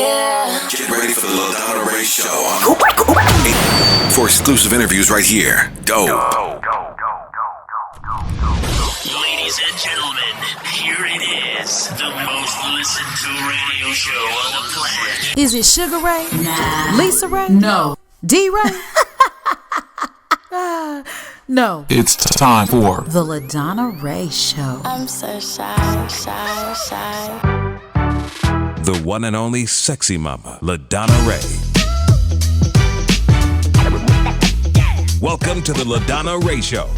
Yeah. Get ready for the LaDonna Ray Show. For exclusive interviews right here. Go. Ladies and gentlemen, here it is. The most listened to radio show on the planet. Is it Sugar Ray? Nah. Lisa Ray? No. D-Ray? No. It's time for The LaDonna Ray Show. I'm so shy. The one and only sexy mama, LaDonna Ray. Welcome to the LaDonna Ray Show.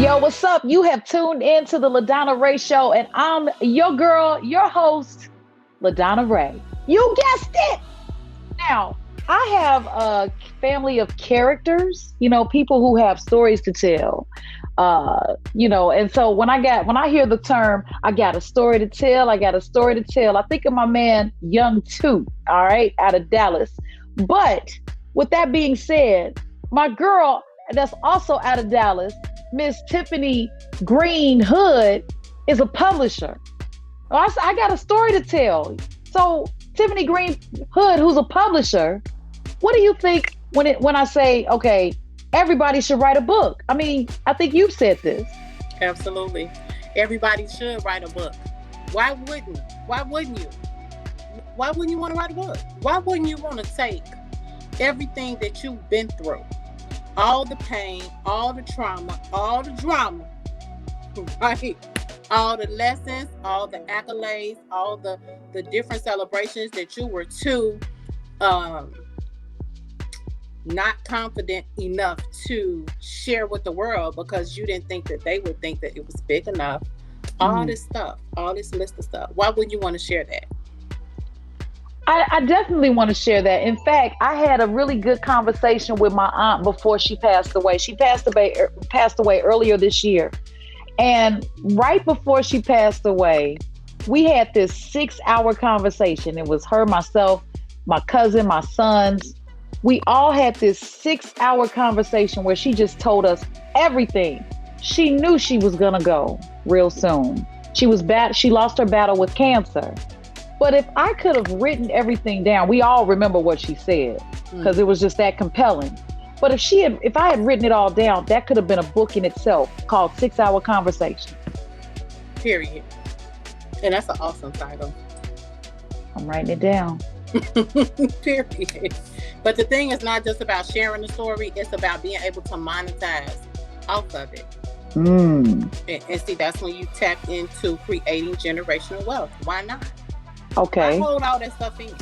Yo, what's up? You have tuned in to the LaDonna Ray Show, and I'm your girl, your host, LaDonna Ray. You guessed it! Now, I have a family of characters, people who have stories to tell. And so when I hear the term, I got a story to tell, I think of my man, Young Toot, all right, out of Dallas. But with that being said, my girl that's also out of Dallas, Miss Tiffany Green-Hood, is a publisher. I got a story to tell. So Tiffany Green-Hood, who's a publisher, what do you think when I say, okay, everybody should write a book? I mean, I think you've said this. Absolutely. Everybody should write a book. Why wouldn't you? Why wouldn't you want to write a book? Why wouldn't you want to take everything that you've been through, all the pain, all the trauma, all the drama, right? All the lessons, all the accolades, all the different celebrations that you were too not confident enough to share with the world because you didn't think that they would think that it was big enough. All this stuff, all this list of stuff. Why wouldn't you want to share that? I definitely want to share that. In fact, I had a really good conversation with my aunt before she passed away. She passed away earlier this year. And right before she passed away, we had this 6-hour conversation. It was her, myself, my cousin, my sons. We all had this 6-hour conversation where she just told us everything. She knew she was going to go real soon. She lost her battle with cancer. But if I could have written everything down, we all remember what she said because it was just that compelling. But if I had written it all down, that could have been a book in itself called 6-Hour Conversation. Period. And that's an awesome title. I'm writing it down. Period. But the thing is not just about sharing the story, it's about being able to monetize off of it. And see, that's when you tap into creating generational wealth. Why not? Okay. I hold all that stuff in.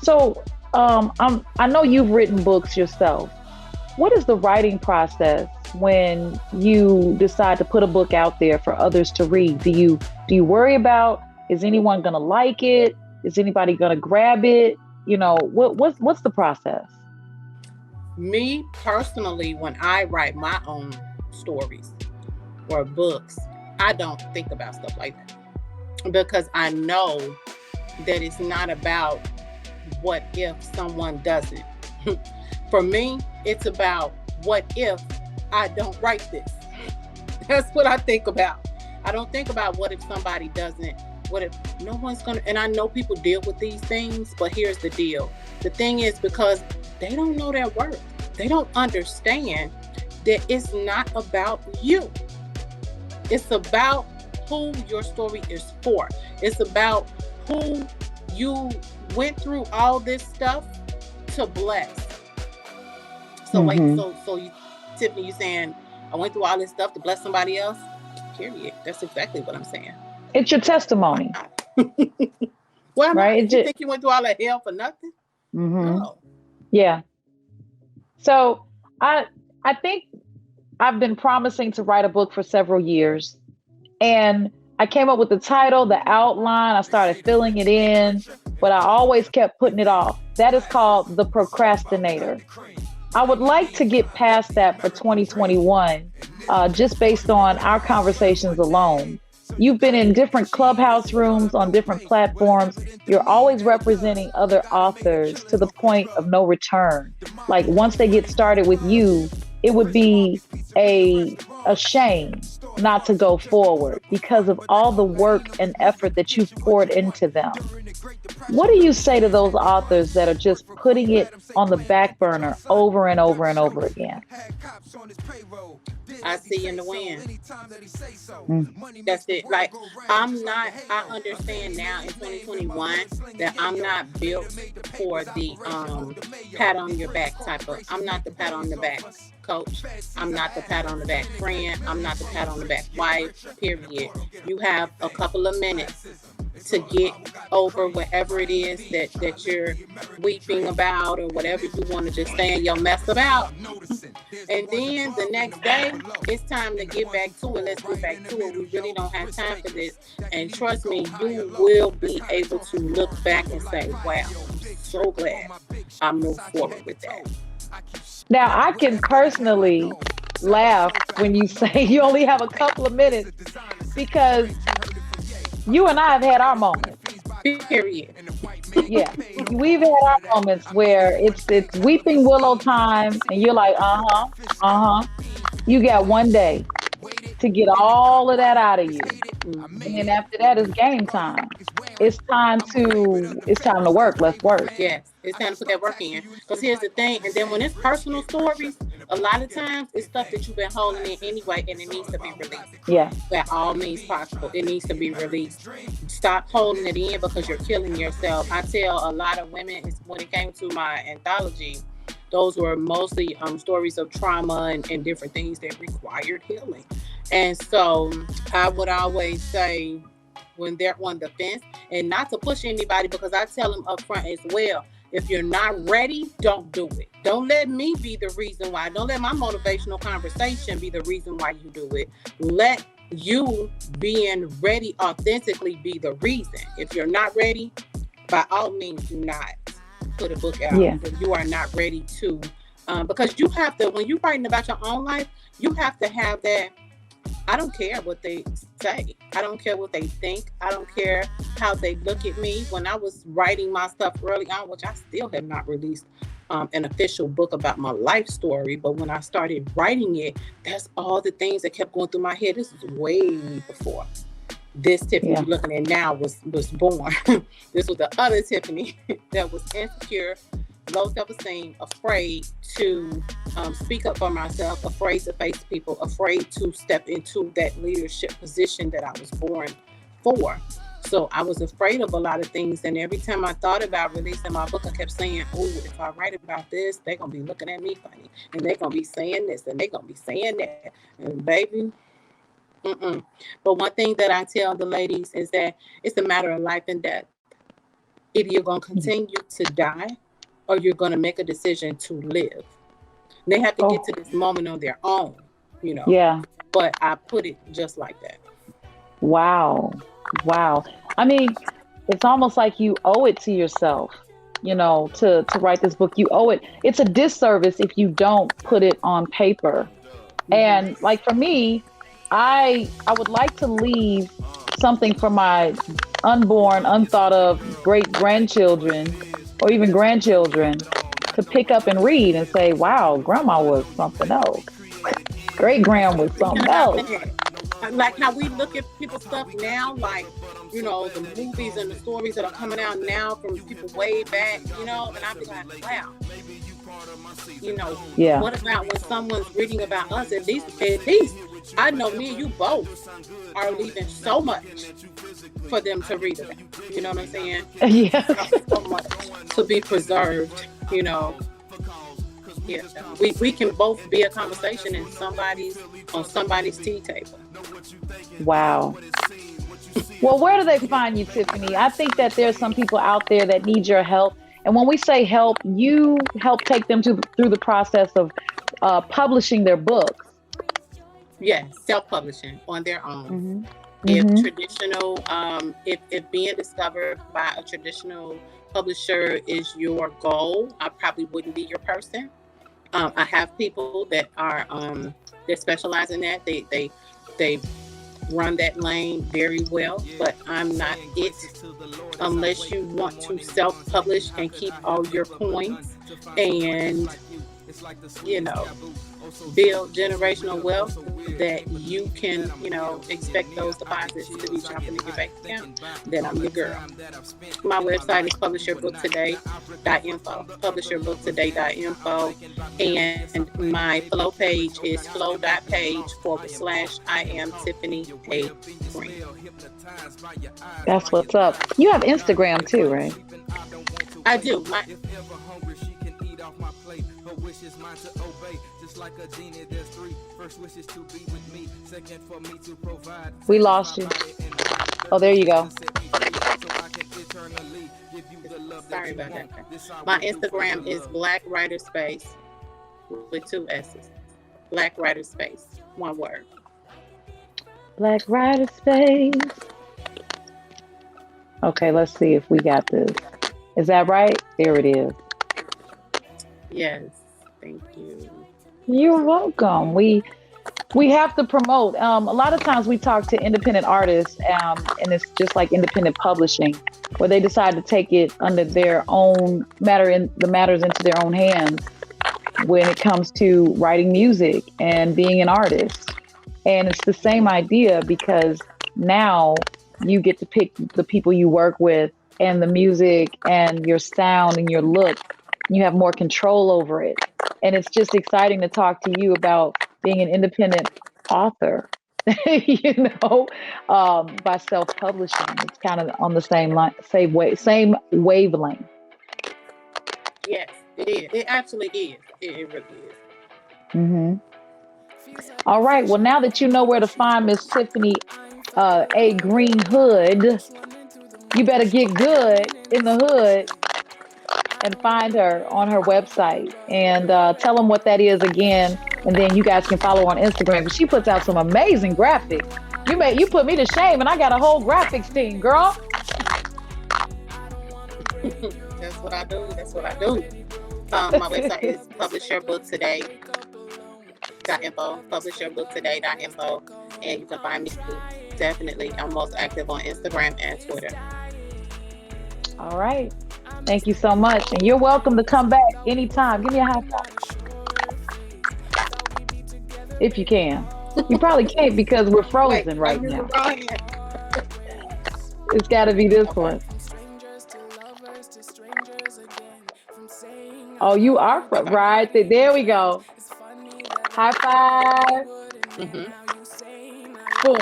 So I know you've written books yourself. What is the writing process when you decide to put a book out there for others to read? Do you worry about, is anyone going to like it? Is anybody going to grab it? What's the process? Me personally, when I write my own stories or books, I don't think about stuff like that because I know that it's not about what if someone doesn't. For me, it's about what if I don't write this. That's what I think about. I don't think about what if somebody doesn't, what if no one's gonna, and I know people deal with these things, but here's the deal. The thing is, because they don't know their worth. They don't understand that it's not about you. It's about who your story is for. It's about who you went through all this stuff to bless. So Tiffany, you saying I went through all this stuff to bless somebody else? Period. That's exactly what I'm saying. It's your testimony. Well, right? You think you went through all that hell for nothing? No. Yeah. So I think I've been promising to write a book for several years, and I came up with the title, the outline. I started filling it in, but I always kept putting it off. That is called The Procrastinator. I would like to get past that for 2021, just based on our conversations alone. You've been in different clubhouse rooms on different platforms. You're always representing other authors to the point of no return. Like once they get started with you, it would be a shame not to go forward because of all the work and effort that you've poured into them. What do you say to those authors that are just putting it on the back burner over and over and over again? I see in the wind. That's it. Like, I understand now in 2021 that I'm not built for the pat on your back type of, I'm not the pat on the back coach. I'm not the pat on the back friend. I'm not the pat on the back wife, period. You have a couple of minutes to get over whatever it is that you're weeping about or whatever you want to just stand your mess about. And then the next day, it's time to get back to it. Let's get back to it. We really don't have time for this. And trust me, you will be able to look back and say, wow, I'm so glad I moved forward with that. Now, I can personally laugh when you say you only have a couple of minutes because you and I have had our moments. Period. Yeah, we've had our moments where it's weeping willow time, and you're like, You got one day to get all of that out of you, and then after that is game time. It's time to work. Let's work. Yes, it's time to put that work in. Because here's the thing, and then when it's personal stories, a lot of times it's stuff that you've been holding in anyway, and it needs to be released. Yeah. By all means possible, it needs to be released. Stop holding it in because you're killing yourself. I tell a lot of women, when it came to my anthology, those were mostly stories of trauma and different things that required healing. And so I would always say, when they're on the fence, and not to push anybody, because I tell them up front as well, if you're not ready, don't do it. Don't let me be the reason why. Don't let my motivational conversation be the reason why you do it. Let you being ready authentically be the reason. If you're not ready, by all means, do not put a book out. Yeah. If you are not ready to, because you have to, when you're writing about your own life, you have to have that. I don't care what they say. I don't care what they think. I don't care how they look at me. When I was writing my stuff early on, which I still have not released an official book about my life story, but when I started writing it, that's all the things that kept going through my head. This is way before this Tiffany you're looking at now was born. This was the other Tiffany that was insecure, low self-esteem, afraid to speak up for myself, afraid to face people, afraid to step into that leadership position that I was born for. So I was afraid of a lot of things. And every time I thought about releasing my book, I kept saying, oh, if I write about this, they're going to be looking at me funny. And they're going to be saying this and they're going to be saying that. And baby, But one thing that I tell the ladies is that it's a matter of life and death. Either you're going to continue to die or you're going to make a decision to live. They have to get to this moment on their own, you know. Yeah. But I put it just like that. Wow. I mean, it's almost like you owe it to yourself, you know, to write this book. You owe it. It's a disservice if you don't put it on paper. And like for me, I would like to leave something for my unborn, unthought of great grandchildren or even grandchildren to pick up and read and say, wow, grandma was something else. Great grand was something else. Like how we look at people's stuff now, like, you know, the movies and the stories that are coming out now from people way back, you know, and I'd be like, wow. You know, what about when someone's reading about us? At least, I know me and you both are leaving so much for them to read about. You know what I'm saying? Yeah. So much to be preserved, you know. Yeah, we can both be a conversation on somebody's tea table. Wow. Well, where do they find you, Tiffany? I think that there's some people out there that need your help. And when we say help, you help take them through the process of publishing their books. Yes, self-publishing on their own. Mm-hmm. If traditional, if being discovered by a traditional publisher is your goal, I probably wouldn't be your person. I have people that are that specialize in that. They run that lane very well, but I'm not it. Unless you want to self-publish and keep all your coins and, you know, build generational wealth, that you can, expect those deposits to be dropping in your bank account, then I'm your girl. My website is publisherbooktoday.info, publisherbooktoday.info, and my flow page is flow.page/I am Tiffany A. Green. That's what's up. You have Instagram too, right? I do. We lost you. Oh, there you go. Sorry about that. My Instagram is Black Writer Space with 2 S's. Black Writer Space, one word. Black Writer Space. Okay, let's see if we got this. Is that right? There it is. Yes, thank you. You're welcome. We have to promote. A lot of times we talk to independent artists, and it's just like independent publishing, where they decide to take it under their own matters into their own hands when it comes to writing music and being an artist. And it's the same idea, because now you get to pick the people you work with and the music and your sound and your look. You have more control over it. And it's just exciting to talk to you about being an independent author, by self-publishing. It's kind of on the same wavelength. Yes, it is. It actually is. It really is. Mm-hmm. All right. Well, now that you know where to find Miss Tiffany A. Green-Hood, you better get good in the hood and find her on her website, and tell them what that is again. And then you guys can follow her on Instagram, because she puts out some amazing graphics. You put me to shame, and I got a whole graphics team, girl. That's what I do. My website is publisherbooktoday.info, publisherbooktoday.info, and you can find me definitely. I'm most active on Instagram and Twitter. All right. Thank you so much. And you're welcome to come back anytime. Give me a high five. If you can. You probably can't, because we're frozen right now. It's got to be this one. Oh, you are right there. There we go. High five. Mm-hmm. Boom.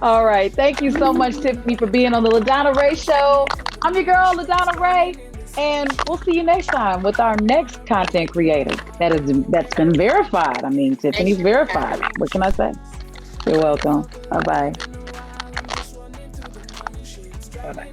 All right. Thank you so much, Tiffany, for being on the LaDonna Ray Show. I'm your girl, LaDonna Ray, and we'll see you next time with our next content creator that's been verified. I mean, Tiffany's verified. What can I say? You're welcome. Bye-bye. Bye-bye.